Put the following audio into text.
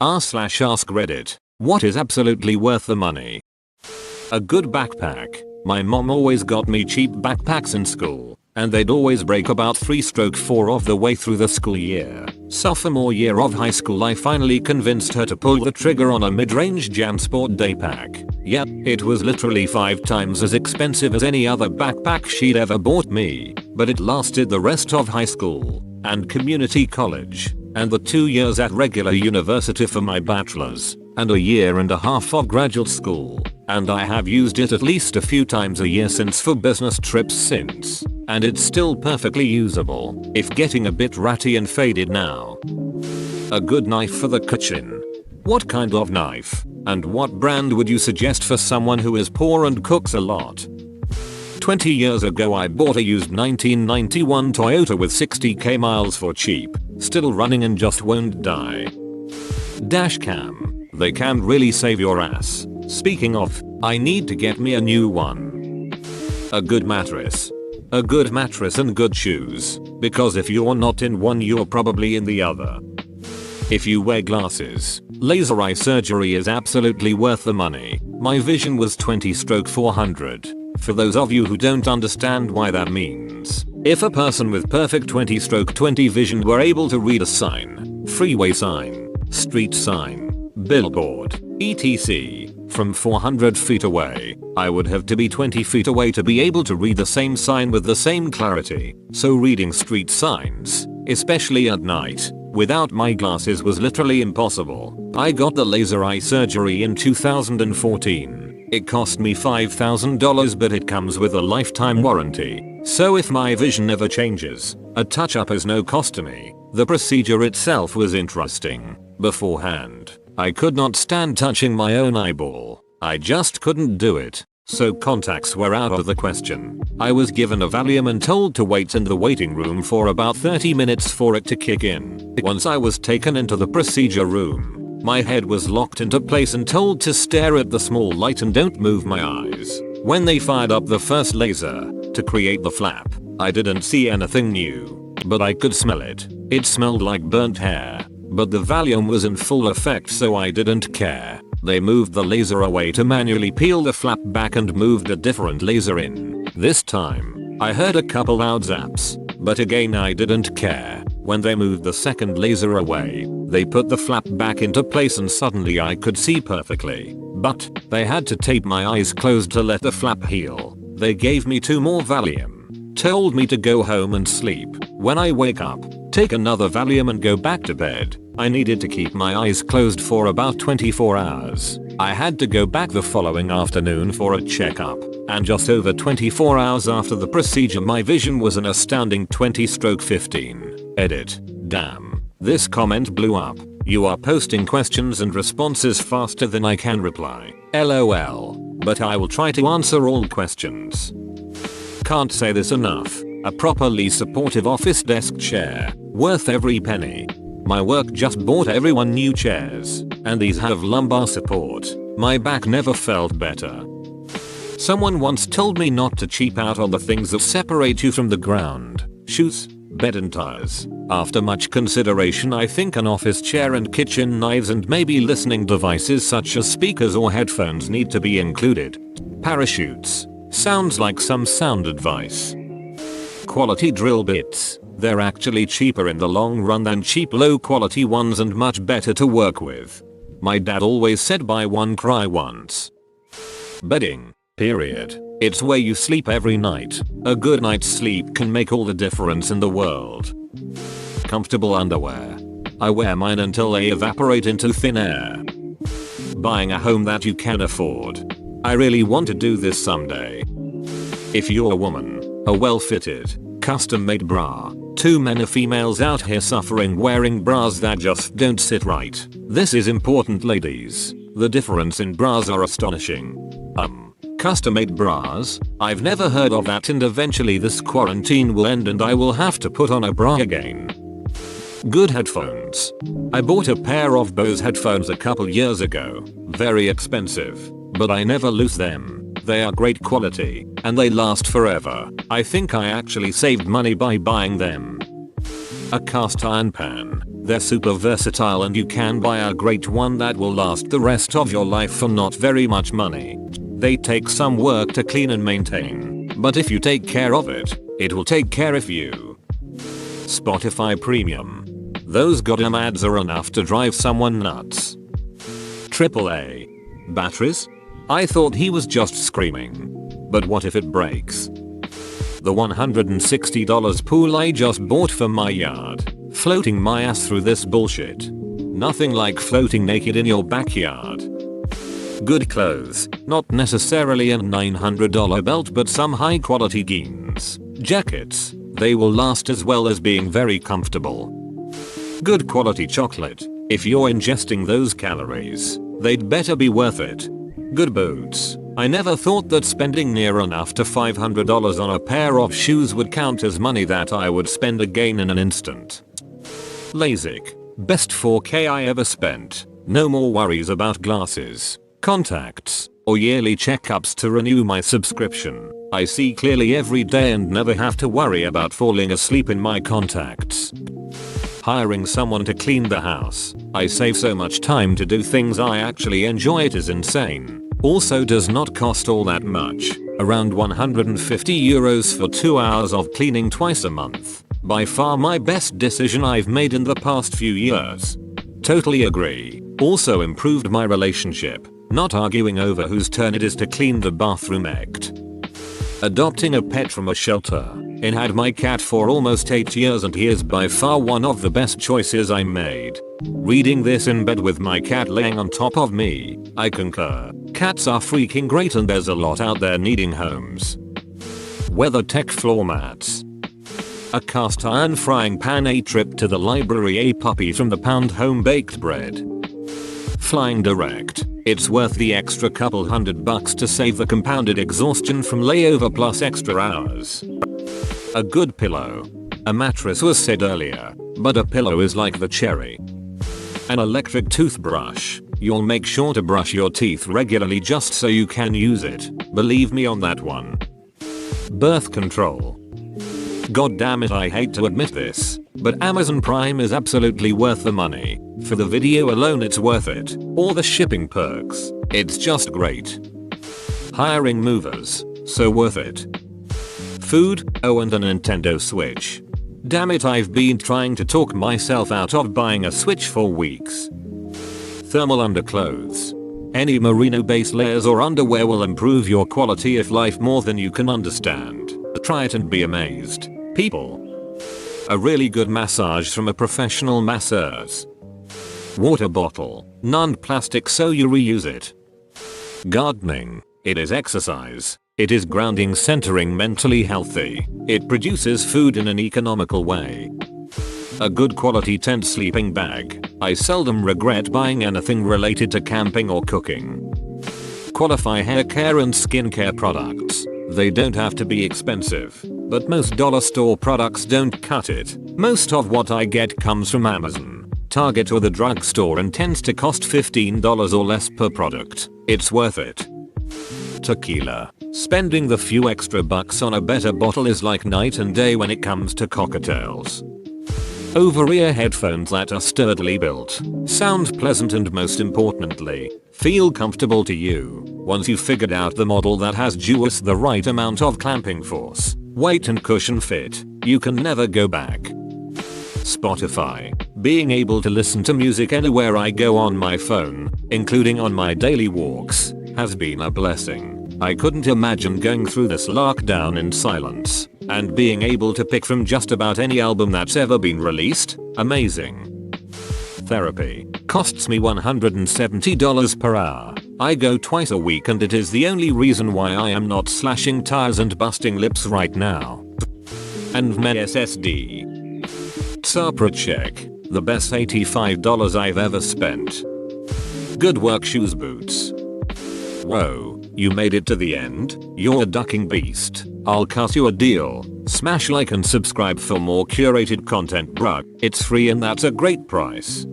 r/AskReddit. What is absolutely worth the money? A good backpack. My mom always got me cheap backpacks in school, and they'd always break about 3/4 of the way through the school year. Sophomore year of high school I finally convinced her to pull the trigger on a mid-range JanSport day pack. Yep, it was literally 5 times as expensive as any other backpack she'd ever bought me, but it lasted the rest of high school, and community college, and the 2 years at regular university for my bachelor's, and a year and a half of graduate school, and I have used it at least a few times a year since for business trips since, and it's still perfectly usable, if getting a bit ratty and faded now. A good knife for the kitchen. What kind of knife, and what brand would you suggest for someone who is poor and cooks a lot? 20 years ago I bought a used 1991 Toyota with 60k miles for cheap, still running and just won't die. Dash cam. They can really save your ass. Speaking of, I need to get me a new one. A good mattress. A good mattress and good shoes, because if you're not in one you're probably in the other. If you wear glasses, laser eye surgery is absolutely worth the money. My vision was 20/400. For those of you who don't understand why that means, if a person with perfect 20/20 vision were able to read a sign, freeway sign, street sign, billboard, etc. from 400 feet away, I would have to be 20 feet away to be able to read the same sign with the same clarity. So reading street signs, especially at night, without my glasses was literally impossible. I got the laser eye surgery in 2014. It cost me $5,000 but it comes with a lifetime warranty. So if my vision never changes, a touch-up is no cost to me. The procedure itself was interesting. Beforehand, I could not stand touching my own eyeball. I just couldn't do it. So contacts were out of the question. I was given a Valium and told to wait in the waiting room for about 30 minutes for it to kick in. Once I was taken into the procedure room, my head was locked into place and told to stare at the small light and don't move my eyes. When they fired up the first laser to create the flap, I didn't see anything new, but I could smell it. It smelled like burnt hair, but the Valium was in full effect so I didn't care. They moved the laser away to manually peel the flap back and moved a different laser in. This time, I heard a couple loud zaps, but again I didn't care. When they moved the second laser away, they put the flap back into place and suddenly I could see perfectly. But they had to tape my eyes closed to let the flap heal. They gave me 2 more Valium, told me to go home and sleep. When I wake up, take another Valium and go back to bed. I needed to keep my eyes closed for about 24 hours. I had to go back the following afternoon for a checkup, and just over 24 hours after the procedure my vision was an astounding 20/15. Edit. Damn. This comment blew up. You are posting questions and responses faster than I can reply. LOL. But I will try to answer all questions. Can't say this enough. A properly supportive office desk chair, worth every penny. My work just bought everyone new chairs, and these have lumbar support. My back never felt better. Someone once told me not to cheap out on the things that separate you from the ground. Shoes, bed and tires. After much consideration I think an office chair and kitchen knives and maybe listening devices such as speakers or headphones need to be included. Parachutes. Sounds like some sound advice. Quality drill bits. They're actually cheaper in the long run than cheap low quality ones and much better to work with. My dad always said buy one cry once. Bedding. Period. It's where you sleep every night. A good night's sleep can make all the difference in the world. Comfortable underwear. I wear mine until they evaporate into thin air. Buying a home that you can afford. I really want to do this someday. If you're a woman, a well-fitted, custom-made bra. Too many females out here suffering wearing bras that just don't sit right. This is important, ladies. The difference in bras are astonishing. Custom-made bras? I've never heard of that, and eventually this quarantine will end and I will have to put on a bra again. Good headphones. I bought a pair of Bose headphones a couple years ago. Very expensive, but I never lose them. They are great quality, and they last forever. I think I actually saved money by buying them. A cast iron pan. They're super versatile and you can buy a great one that will last the rest of your life for not very much money. They take some work to clean and maintain, but if you take care of it, it will take care of you. Spotify Premium. Those goddamn ads are enough to drive someone nuts. AAA. Batteries? I thought he was just screaming. But what if it breaks? The $160 pool I just bought for my yard. Floating my ass through this bullshit. Nothing like floating naked in your backyard. Good clothes, not necessarily a $900 belt but some high quality jeans, jackets, they will last as well as being very comfortable. Good quality chocolate, if you're ingesting those calories, they'd better be worth it. Good boots, I never thought that spending near enough to $500 on a pair of shoes would count as money that I would spend again in an instant. LASIK, best 4K I ever spent, no more worries about glasses, contacts, or yearly checkups to renew my subscription. I see clearly every day and never have to worry about falling asleep in my contacts. Hiring someone to clean the house. I save so much time to do things I actually enjoy, it is insane. Also does not cost all that much, around €150 for 2 hours of cleaning twice a month. By far my best decision I've made in the past few years. Totally agree. Also improved my relationship, not arguing over whose turn it is to clean the bathroom act. Adopting a pet from a shelter. I had my cat for almost 8 years and he is by far one of the best choices I made. Reading this in bed with my cat laying on top of me, I concur. Cats are freaking great and there's a lot out there needing homes. WeatherTech floor mats. A cast iron frying pan, a trip to the library, a puppy from the pound home baked bread. Flying direct. It's worth the extra couple $100 to save the compounded exhaustion from layover plus extra hours. A good pillow. A mattress was said earlier, but a pillow is like the cherry. An electric toothbrush. You'll make sure to brush your teeth regularly just so you can use it. Believe me on that one. Birth control. God damn it, I hate to admit this, but Amazon Prime is absolutely worth the money. For the video alone it's worth it, or the shipping perks. It's just great. Hiring movers, so worth it. Food, oh and a Nintendo Switch. Damn it, I've been trying to talk myself out of buying a Switch for weeks. Thermal underclothes. Any merino base layers or underwear will improve your quality of life more than you can understand. Try it and be amazed. People. A really good massage from a professional masseuse. Water bottle, non-plastic so you reuse it. Gardening. It is exercise. It is grounding, centering, mentally healthy. It produces food in an economical way. A good quality tent sleeping bag. I seldom regret buying anything related to camping or cooking. Qualify hair care and skincare products. They don't have to be expensive, but most dollar store products don't cut it. Most of what I get comes from Amazon, Target or the drugstore and tends to cost $15 or less per product. It's worth it. Tequila. Spending the few extra bucks on a better bottle is like night and day when it comes to cocktails. Over-ear headphones that are sturdily built, sound pleasant and most importantly, feel comfortable to you. Once you've figured out the model that has just the right amount of clamping force, weight and cushion fit, you can never go back. Spotify. Being able to listen to music anywhere I go on my phone, including on my daily walks, has been a blessing. I couldn't imagine going through this lockdown in silence, and being able to pick from just about any album that's ever been released, amazing. Therapy. Costs me $170 per hour. I go twice a week and it is the only reason why I am not slashing tires and busting lips right now. And my SSD. Tsapra check. The best $85 I've ever spent. Good work shoes boots. Whoa, you made it to the end? You're a ducking beast. I'll cut you a deal. Smash like and subscribe for more curated content, bruh. It's free and that's a great price.